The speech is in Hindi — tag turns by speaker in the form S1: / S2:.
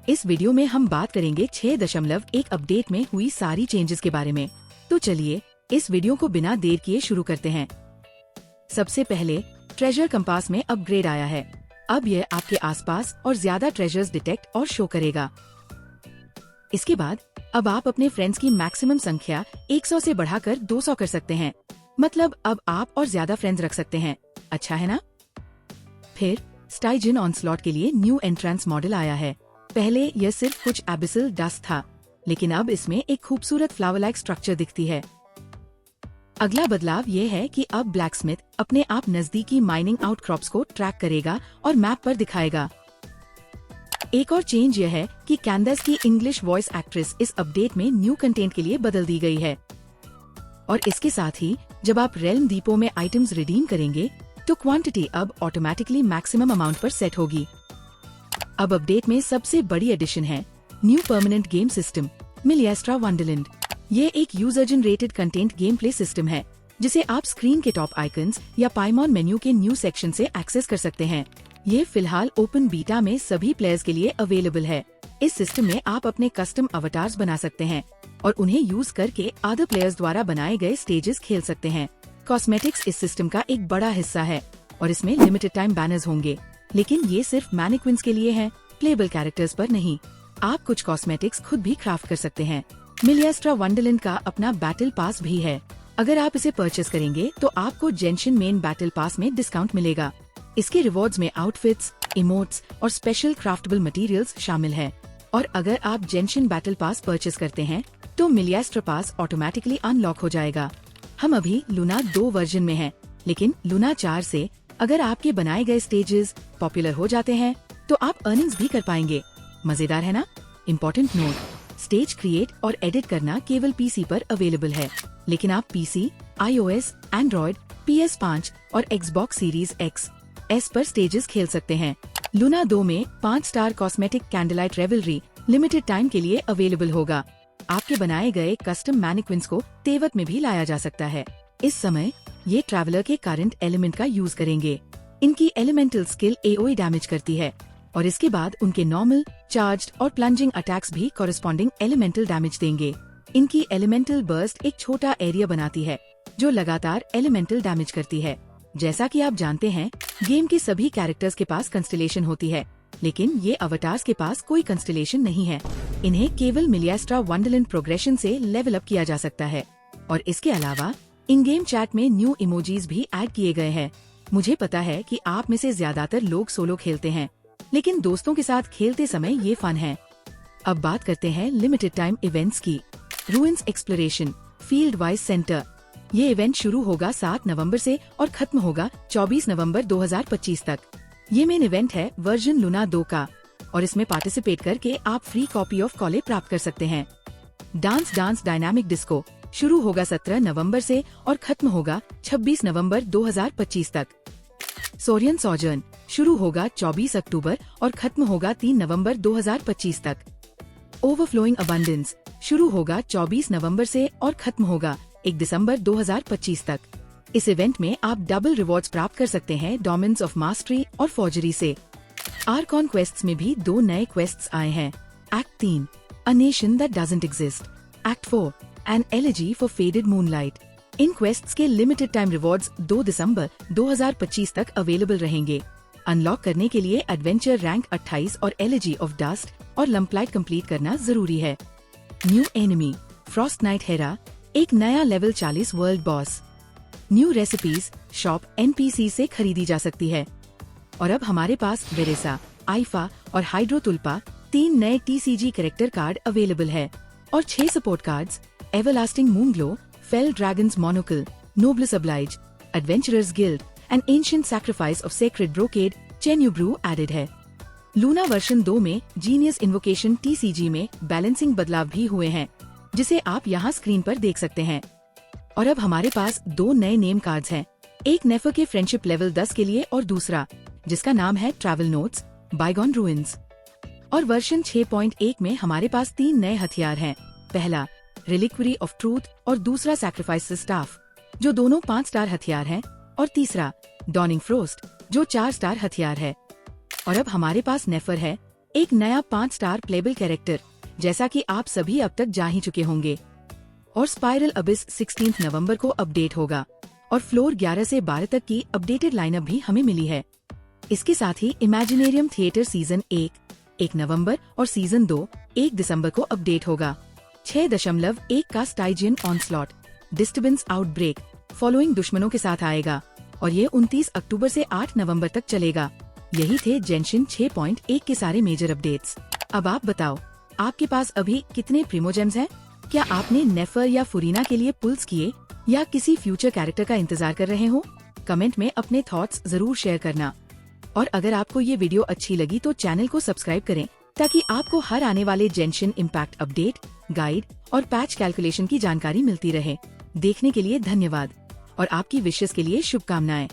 S1: इस वीडियो में हम बात करेंगे 6.1 अपडेट में हुई सारी चेंजेस के बारे में। तो चलिए इस वीडियो को बिना देर किए शुरू करते हैं। सबसे पहले ट्रेजर कंपास में अपग्रेड आया है। अब यह आपके आसपास और ज्यादा ट्रेजर्स डिटेक्ट और शो करेगा। इसके बाद अब आप अपने फ्रेंड्स की मैक्सिमम संख्या 100 से बढ़ाकर 200 कर सकते हैं। मतलब अब आप और ज्यादा फ्रेंड्स रख सकते हैं। अच्छा है ना? फिर स्टाइजिन ऑनस्लॉट के लिए न्यू एंट्रेंस मॉडल आया है। पहले यह सिर्फ कुछ एबिसल डस्ट था, लेकिन अब इसमें एक खूबसूरत फ्लावर लाइक स्ट्रक्चर दिखती है। अगला बदलाव ये है कि अब ब्लैकस्मिथ अपने आप नजदीकी माइनिंग आउटक्रॉप्स को ट्रैक करेगा और मैप पर दिखाएगा। एक और चेंज यह है कि कैंडस की इंग्लिश वॉइस एक्ट्रेस इस अपडेट में न्यू कंटेंट के लिए बदल दी गई है। और इसके साथ ही जब आप रेल्म डिपो में आइटम्स रिडीम करेंगे तो क्वांटिटी अब ऑटोमेटिकली मैक्सिमम अमाउंट पर सेट होगी। अब अपडेट में सबसे बड़ी एडिशन है new permanent game system Miliastra Wonderland. ये एक user generated content game play system है जिसे आप स्क्रीन के टॉप आइकन्स या पाइमॉन मेन्यू के न्यू सेक्शन से एक्सेस कर सकते हैं। ये फिलहाल ओपन बीटा में सभी प्लेयर्स के लिए अवेलेबल है। इस सिस्टम में आप अपने कस्टम अवतार्स बना सकते हैं और उन्हें यूज करके अदर प्लेयर्स द्वारा बनाए गए स्टेजेस खेल सकते हैं। कॉस्मेटिक्स इस सिस्टम का एक बड़ा हिस्सा है और इसमें लिमिटेड टाइम बैनर्स होंगे, लेकिन ये सिर्फ मैनिक्विन्स के लिए हैं, प्लेबल कैरेक्टर्स पर नहीं। आप कुछ कॉस्मेटिक्स खुद भी क्राफ्ट कर सकते हैं। मिलिएस्ट्रा वंडरलैंड का अपना बैटल पास भी है। अगर आप इसे परचेस करेंगे तो आपको जेंशन मेन बैटल पास में डिस्काउंट मिलेगा। इसके रिवॉर्ड्स में आउटफिट्स, इमोट्स और स्पेशल क्राफ्टेबल मटेरियल्स शामिल है। और अगर आप जेंशन बैटल पास परचेस करते हैं तो मिलिएस्ट्रा पास ऑटोमेटिकली अनलॉक हो जाएगा। हम अभी लूना 2 वर्जन में हैं, लेकिन लूना 4 से अगर आपके बनाए गए स्टेजेस पॉपुलर हो जाते हैं तो आप अर्निंग्स भी कर पाएंगे। मजेदार है ना? इम्पोर्टेंट नोट, स्टेज क्रिएट और एडिट करना केवल पीसी पर अवेलेबल है, लेकिन आप पीसी, iOS, एंड्रॉइड, PS5 और Xbox सीरीज X S पर स्टेजेस खेल सकते हैं। लूना 2 में 5 star cosmetic candlelight रेवलरी limited time के लिए अवेलेबल होगा। आपके बनाए गए कस्टम मैनिक्विन्स को तेवत में भी लाया जा सकता है। इस समय ये ट्रैवलर के करंट एलिमेंट का यूज करेंगे। इनकी एलिमेंटल स्किल AOE डैमेज करती है और इसके बाद उनके नॉर्मल, चार्ज्ड और प्लंजिंग अटैक्स भी कॉरेस्पॉन्डिंग एलिमेंटल डैमेज देंगे। इनकी एलिमेंटल बर्स्ट एक छोटा एरिया बनाती है जो लगातार एलिमेंटल डैमेज करती है। जैसा कि आप जानते हैं, गेम के सभी कैरेक्टर्स के पास कंस्टेलेशन होती है, लेकिन ये अवतार्स के पास कोई कंस्टेलेशन नहीं है। इन्हें केवल मिलिएस्ट्रा वंडरलैंड प्रोग्रेशन से लेवल अप किया जा सकता है। और इसके अलावा इन गेम चैट में न्यू इमोजीज भी ऐड किए गए हैं। मुझे पता है कि आप में से ज्यादातर लोग सोलो खेलते हैं, लेकिन दोस्तों के साथ खेलते समय ये फन है। अब बात करते हैं लिमिटेड टाइम इवेंट्स की। Ruins exploration field wise centre, ये इवेंट शुरू होगा 7 नवंबर से और खत्म होगा 24 नवंबर 2025 तक। ये मेन इवेंट है वर्जन लूना 2 का और इसमें पार्टिसिपेट करके आप फ्री कॉपी ऑफ कॉले प्राप्त कर सकते हैं। डांस डायनामिक डिस्को शुरू होगा 17 नवंबर से और खत्म होगा 26 नवंबर 2025 तक। सोरियन सॉजर्न शुरू होगा 24 अक्टूबर और खत्म होगा 3 नवंबर 2025 तक। ओवरफ्लोइंग अबंडेंस शुरू होगा 24 नवंबर से और खत्म होगा 1 दिसंबर 2025 तक। इस इवेंट में आप डबल रिवॉर्ड्स प्राप्त कर सकते हैं डोमेन्स ऑफ मास्टरी और फॉर्जरी से। आर्कॉन क्वेस्ट्स में भी 2 नए क्वेस्ट्स आए हैं। Act 3 a nation that doesn't exist, act 4 an elegy for faded moonlight. इन क्वेस्ट्स के लिमिटेड टाइम रिवॉर्ड्स 2 दिसंबर 2025 तक अवेलेबल रहेंगे। अनलॉक करने के लिए एडवेंचर रैंक 28 और एलिजी ऑफ डस्ट और लंपलाइट कंप्लीट करना जरूरी है। New enemy Frost night Hera, एक नया level 40 world boss. New recipes shop NPC से खरीदी जा सकती है। और अब हमारे पास वेरेसा, आइफा और हाइड्रोतुल्पा 3 नए TCG कैरेक्टर कार्ड अवेलेबल है और 6 support cards everlasting moonglow, fell dragon's monocle, noblesse oblige, adventurers guild and ancient sacrifice of sacred brocade Chenyu brew added है। लूना वर्जन 2 में जीनियस इन्वोकेशन TCG में बैलेंसिंग बदलाव भी हुए हैं, जिसे आप यहाँ स्क्रीन पर देख सकते हैं। और अब हमारे पास 2 नए नेम कार्ड्स हैं, एक नेफर के फ्रेंडशिप लेवल 10 के लिए और दूसरा जिसका नाम है ट्रैवल नोट्स बाइगॉन रूइंस। और वर्जन 6.1 में हमारे पास 3 नए हथियार हैं। पहला रिलिक्वरी ऑफ ट्रूथ और दूसरा सैक्रिफाइस स्टाफ, जो दोनों 5 स्टार हथियार हैं, और तीसरा डॉनिंग फ्रोस्ट, जो 4 स्टार हथियार है। और अब हमारे पास नेफर है, एक नया 5 स्टार प्लेबल कैरेक्टर, जैसा कि आप सभी अब तक जा ही चुके होंगे। और स्पाइरल अबिस 16 नवंबर को अपडेट होगा और फ्लोर 11 से 12 तक की अपडेटेड लाइनअप भी हमें मिली है। इसके साथ ही इमेजिनेरियम थिएटर सीजन 1 नवंबर और सीजन 2 1 दिसंबर को अपडेट होगा। 6.1 का स्टाइजियन ऑनस्लॉट डिस्टर्बेंस आउटब्रेक फॉलोइंग दुश्मनों के साथ आएगा और ये 29 अक्टूबर से 8 नवंबर तक चलेगा। यही थे जेंशिन 6.1 के सारे मेजर अपडेट्स। अब आप बताओ, आपके पास अभी कितने प्रीमोजेम्स हैं? क्या आपने नेफर या फुरीना के लिए पुल्स किए या किसी फ्यूचर कैरेक्टर का इंतजार कर रहे हो? कमेंट में अपने थॉट्स जरूर शेयर करना। और अगर आपको ये वीडियो अच्छी लगी तो चैनल को सब्सक्राइब करें ताकि आपको हर आने वाले जेंशिन इम्पैक्ट अपडेट, गाइड और पैच कैलकुलेशन की जानकारी मिलती रहे। देखने के लिए धन्यवाद और आपकी विशेष के लिए शुभकामनाएं।